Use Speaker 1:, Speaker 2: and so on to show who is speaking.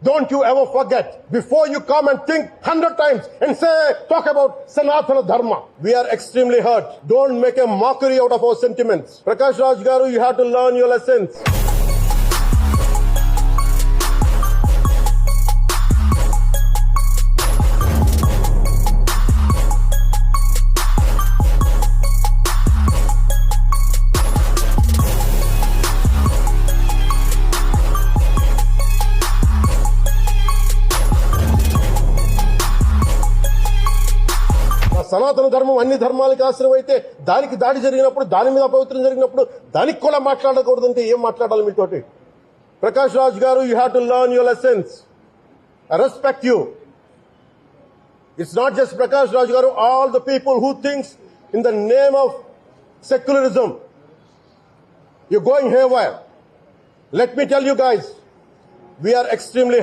Speaker 1: Don't you ever forget. Before you come and think 100 times and talk about Sanatana Dharma. We are extremely hurt. Don't make a mockery out of our sentiments. Prakash Raj Garu, you have to learn your lessons. సనాతన ధర్మం అన్ని ధర్మాలకి ఆశ్రయం అయితే దానికి దాడి జరిగినప్పుడు దాని మీద అపవిత్రం జరిగినప్పుడు దానికి కూడా మాట్లాడకూడదంటే ఏం మాట్లాడాలి మీతోటి? Prakash Raj garu, you have to learn your lessons. I respect you. It's not just Prakash Raj garu, all the people who thinks in the name of secularism you going haywire. Let me tell you guys, we are extremely